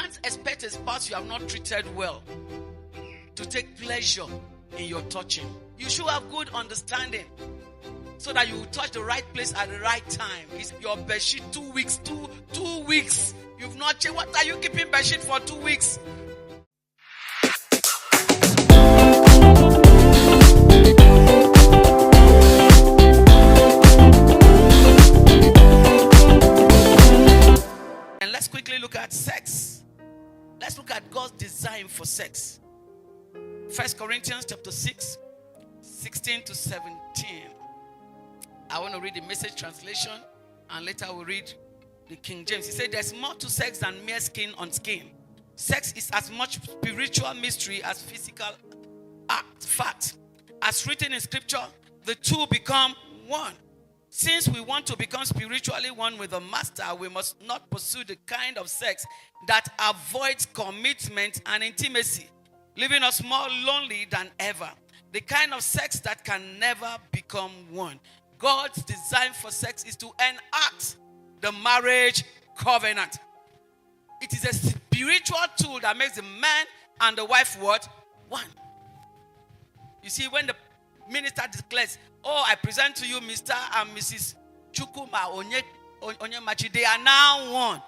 can't expect a spouse you have not treated well to take pleasure in your touching. You should have good understanding so that you will touch the right place at the right time. It's your bedsheet 2 weeks, two weeks. You've not changed. What are you keeping bedsheet for 2 weeks? And let's quickly look at sex. Let's look at God's design for sex. 1 Corinthians chapter 6, 16 to 17. I want to read the Message translation, and later we'll read the King James. He said, there's more to sex than mere skin on skin. Sex is as much spiritual mystery as physical fact. As written in scripture, the two become one. Since we want to become spiritually one with the master, we must not pursue the kind of sex that avoids commitment and intimacy, leaving us more lonely than ever. The kind of sex that can never become one. God's design for sex is to enact the marriage covenant. It is a spiritual tool that makes the man and the wife what? One. You see, when the minister declares, oh, I present to you Mr. and Mrs. Chukuma Onyemachi, they are now one.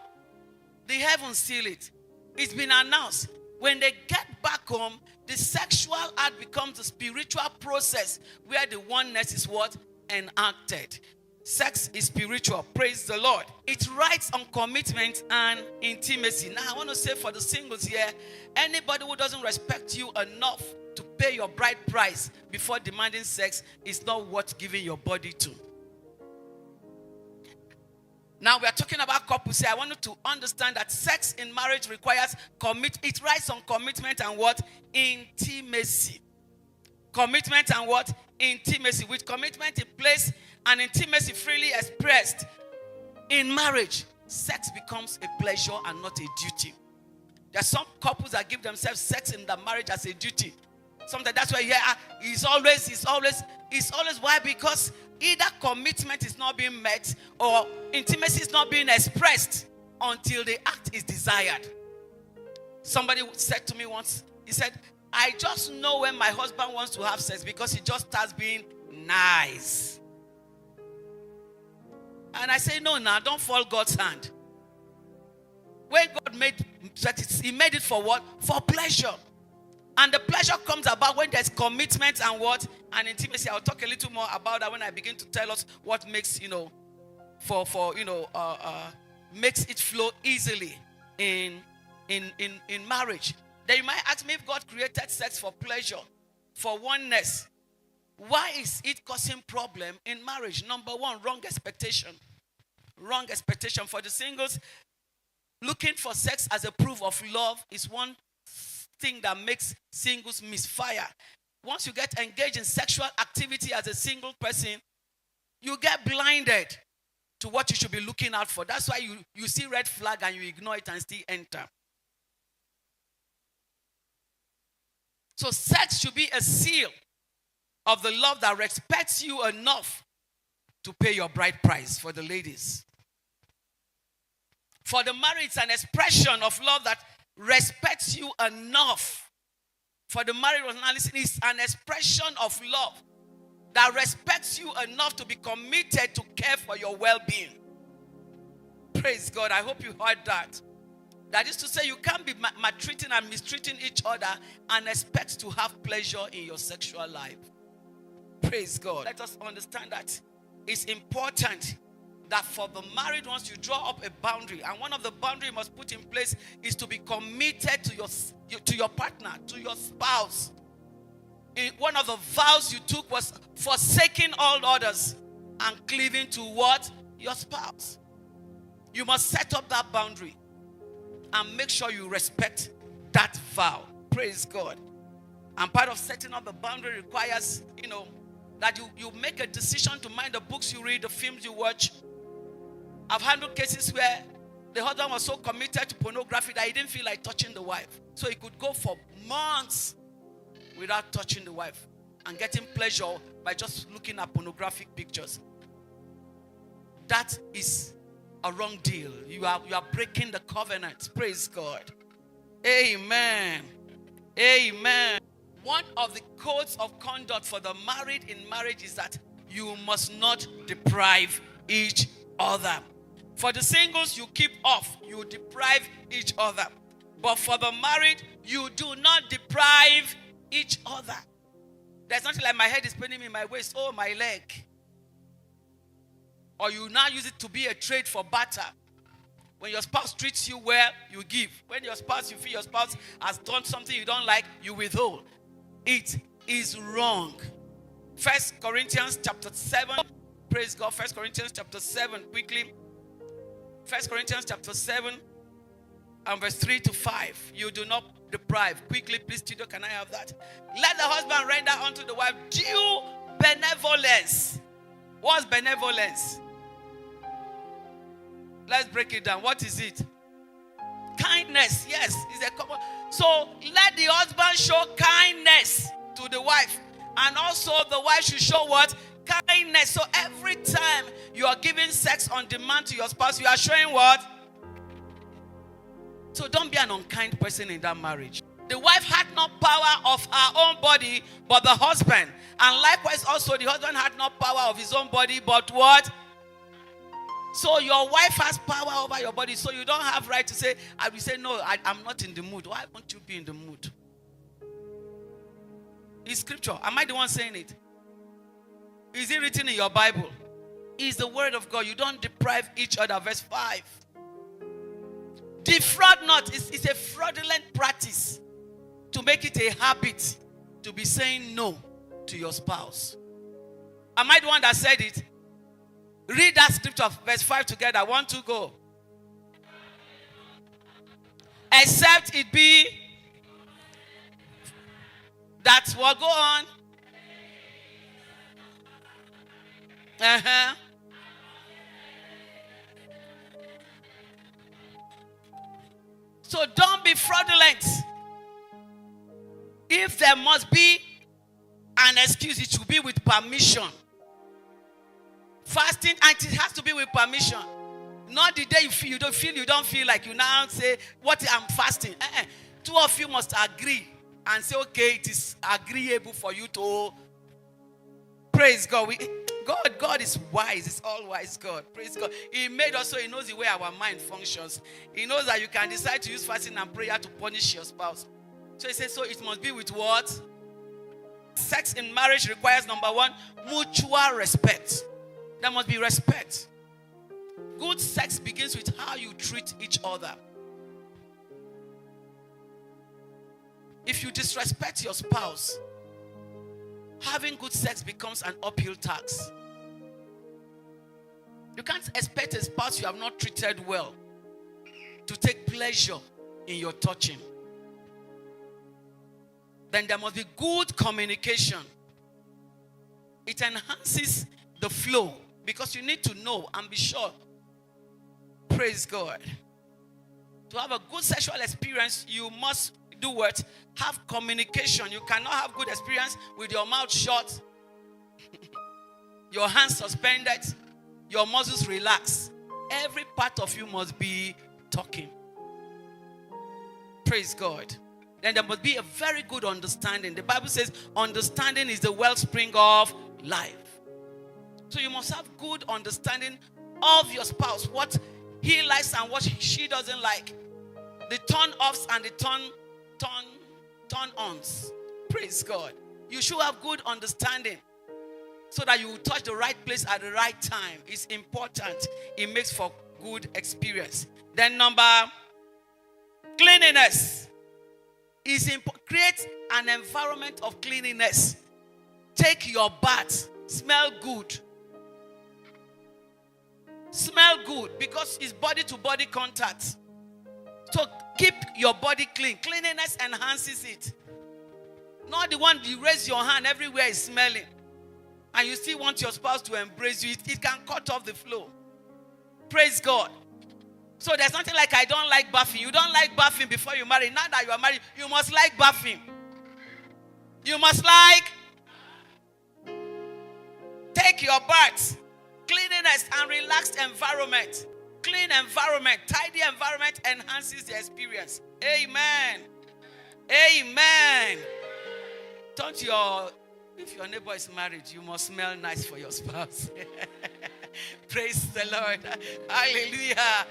The heavens seal it. It's been announced. When they get back home, the sexual act becomes a spiritual process where the oneness is what? Enacted. Sex is spiritual. Praise the Lord. It writes on commitment and intimacy. Now, I want to say for the singles here, anybody who doesn't respect you enough to pay your bride price before demanding sex is not worth giving your body to. Now we are talking about couples here. I want you to understand that sex in marriage requires it writes on commitment and what? Intimacy. Commitment and what? Intimacy. With commitment in place and intimacy freely expressed in marriage, sex becomes a pleasure and not a duty. There are some couples that give themselves sex in the marriage as a duty. Sometimes that's why it's always why? Because either commitment is not being met or intimacy is not being expressed until the act is desired. Somebody said to me once, he said, I just know when my husband wants to have sex because he just starts being nice. And I say, no, don't fall God's hand. When God made sex, he made it for what? For pleasure. And the pleasure comes about when there's commitment and what? And intimacy. I'll talk a little more about that when I begin to tell us what makes, makes it flow easily in marriage. Then you might ask me, if God created sex for pleasure, for oneness, why is it causing problem in marriage? Number one, wrong expectation. Wrong expectation. For the singles, looking for sex as a proof of love is one thing that makes singles misfire. Once you get engaged in sexual activity as a single person, you get blinded to what you should be looking out for. That's why you see red flag and you ignore it and still enter. So sex should be a seal of the love that respects you enough to pay your bride price. For the ladies. For the married, it's an expression of love that respects you enough. For the married one, it's an expression of love that respects you enough to be committed to care for your well-being. Praise God. I hope you heard that. That is to say, you can't be maltreating and mistreating each other and expect to have pleasure in your sexual life. Praise God. Let us understand that it's important that for the married ones, you draw up a boundary. And one of the boundaries you must put in place is to be committed to your partner, to your spouse. One of the vows you took was forsaking all others and cleaving to what? Your spouse. You must set up that boundary and make sure you respect that vow. Praise God. And part of setting up the boundary requires, that you make a decision to mind the books you read, the films you watch. I've handled cases where the husband was so committed to pornography that he didn't feel like touching the wife. So he could go for months without touching the wife and getting pleasure by just looking at pornographic pictures. That is a wrong deal. You are breaking the covenant. Praise God. Amen. Amen. One of the codes of conduct for the married in marriage is that you must not deprive each other. For the singles, you keep off, you deprive each other. But for the married, you do not deprive each other. There's nothing like my head is paining me, my waist, oh, my leg. Or you now use it to be a trade for barter. When your spouse treats you well, you give. When you feel your spouse has done something you don't like, you withhold. It is wrong. 1 Corinthians chapter 7. Praise God. 1 Corinthians chapter 7. Quickly. 1 Corinthians chapter 7 and verse 3 to 5. You do not deprive. Quickly, please, studio, can I have that? Let the husband render unto the wife due benevolence. What's benevolence? Let's break it down. What is it? Kindness. Yes, it's a common. So let the husband show kindness to the wife. And also the wife should show what? Kindness. So every time you are giving sex on demand to your spouse, you are showing what? So don't be an unkind person in that marriage. The wife had no power of her own body, but the husband. And likewise also the husband had no power of his own body, but what? So your wife has power over your body, so you don't have right to say, I will say, no, I'm not in the mood. Why won't you be in the mood? It's scripture. Am I the one saying it? Is it written in your Bible? It's the word of God. You don't deprive each other. Verse 5. Defraud not. It's a fraudulent practice to make it a habit to be saying no to your spouse. Am I the one that said it? Read that scripture, verse 5 together. 1, 2, go. Except it be that will go on. So don't be fraudulent. If there must be an excuse, it should be with permission. Fasting, and it has to be with permission. Not the day you don't feel like you now say, what, I'm fasting. Two of you must agree and say, okay, it is agreeable for you to. Praise God. God is wise. It's all wise God. Praise God. He made us so he knows the way our mind functions. He knows that you can decide to use fasting and prayer to punish your spouse. So he says, so it must be with what? Sex in marriage requires, number one, mutual respect. There must be respect. Good sex begins with how you treat each other. If you disrespect your spouse, having good sex becomes an uphill task. You can't expect a spouse you have not treated well to take pleasure in your touching. Then there must be good communication. It enhances the flow because you need to know and be sure. Praise God. To have a good sexual experience, you must do what? Have communication. You cannot have good experience with your mouth shut, your hands suspended, your muscles relaxed. Every part of you must be talking. Praise God. Then there must be a very good understanding. The Bible says understanding is the wellspring of life. So you must have good understanding of your spouse, what he likes and what she doesn't like. The turn-offs and the turn-ons. Praise God. You should have good understanding so that you will touch the right place at the right time. It's important. It makes for good experience. Then cleanliness. Create an environment of cleanliness. Take your bath. Smell good. Smell good because it's body-to-body contact. So keep your body clean. Cleanliness enhances it. Not the one you raise your hand everywhere is smelling. And you still want your spouse to embrace you. It can cut off the flow. Praise God. So there's nothing like I don't like bathing. You don't like bathing before you marry. Now that you are married, you must like bathing. You must like. Take your bath. Cleanliness and relaxed environment. Clean environment, tidy environment enhances the experience. Amen. Amen. If your neighbor is married, you must smell nice for your spouse. Praise the Lord. Hallelujah.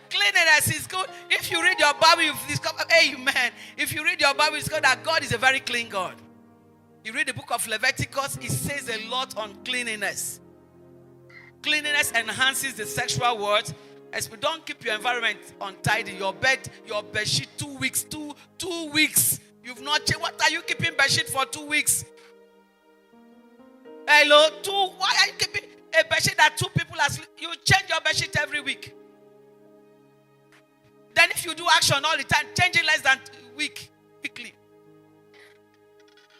Cleanliness is good. If you read your Bible, you discover, amen. If you read your Bible, you discover that God is a very clean God. You read the book of Leviticus, it says a lot on cleanliness. Cleanliness enhances the sexual world. As we don't keep your environment untidy, your bed sheet 2 weeks, two weeks. You've not changed. What are you keeping bed sheet for 2 weeks? Hello, why are you keeping a bed sheet that 2 people are sleeping? You change your bed sheet every week. Then if you do action all the time, change it less than weekly.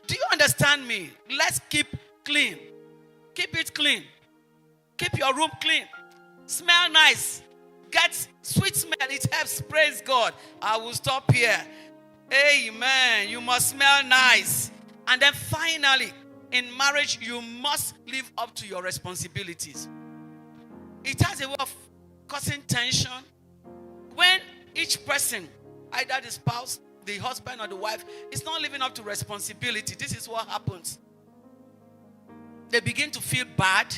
Do you understand me? Let's keep clean. Keep it clean. Keep your room clean. Smell nice. Get sweet smell. It helps. Praise God. I will stop here. Amen. You must smell nice. And then finally, in marriage, you must live up to your responsibilities. It has a way of causing tension. When each person, either the spouse, the husband or the wife, is not living up to responsibility, this is what happens. They begin to feel bad.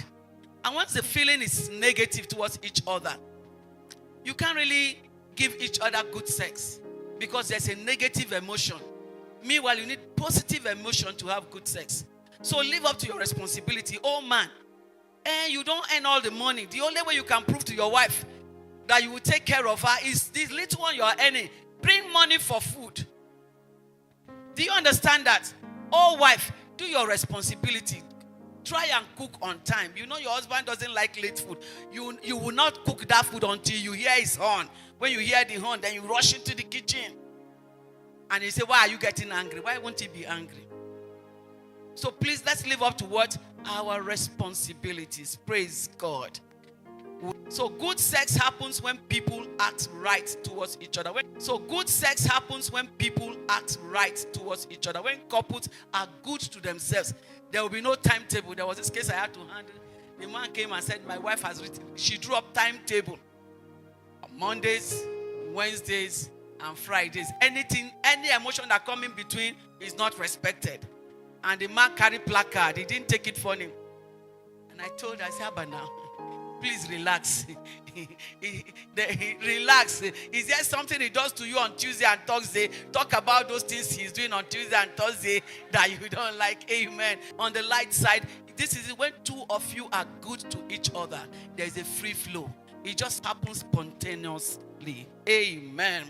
And once the feeling is negative towards each other, you can't really give each other good sex because there's a negative emotion. Meanwhile, you need positive emotion to have good sex. So live up to your responsibility. Oh man, you don't earn all the money. The only way you can prove to your wife that you will take care of her is this little one you are earning. Bring money for food. Do you understand that? Oh wife, do your responsibility. Try and cook on time. You know your husband doesn't like late food. You will not cook that food until you hear his horn. When you hear the horn, then you rush into the kitchen. And you say, why are you getting angry? Why won't he be angry? So please, let's live up to what? Our responsibilities. Praise God. So good sex happens when people act right towards each other. So good sex happens when people act right towards each other. When couples are good to themselves, there will be no timetable. There was this case I had to handle. The man came and said, my wife has written. She drew up timetable. Mondays, Wednesdays, and Fridays. Any emotion that comes in between is not respected. And the man carried placard. He didn't take it funny. And I told her, I said, but now, please relax. Relax. Is there something he does to you on Tuesday and Thursday? Talk about those things he's doing on Tuesday and Thursday that you don't like. Amen. On the light side, this is when two of you are good to each other. There's a free flow. It just happens spontaneously. Amen.